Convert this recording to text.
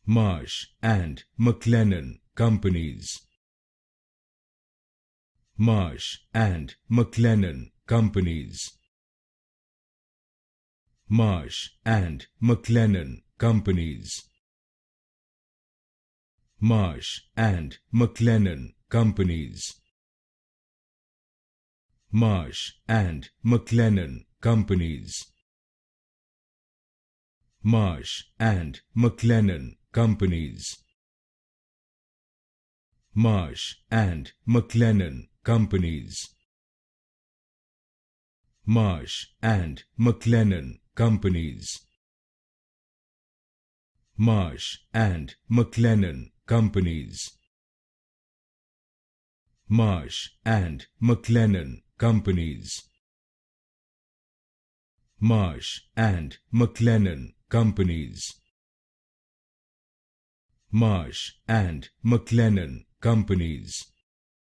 Marsh and McLennan Companies. Marsh and McLennan Companies. Marsh and McLennan Companies. Marsh and McLennan Companies. Marsh and McLennan Companies. Marsh and McLennan Companies. Marsh and McLennan Companies. Marsh and McLennan Companies. Marsh and McLennan Companies. Marsh and McLennan Companies. Marsh and McLennan Companies. Marsh and McLennan Companies.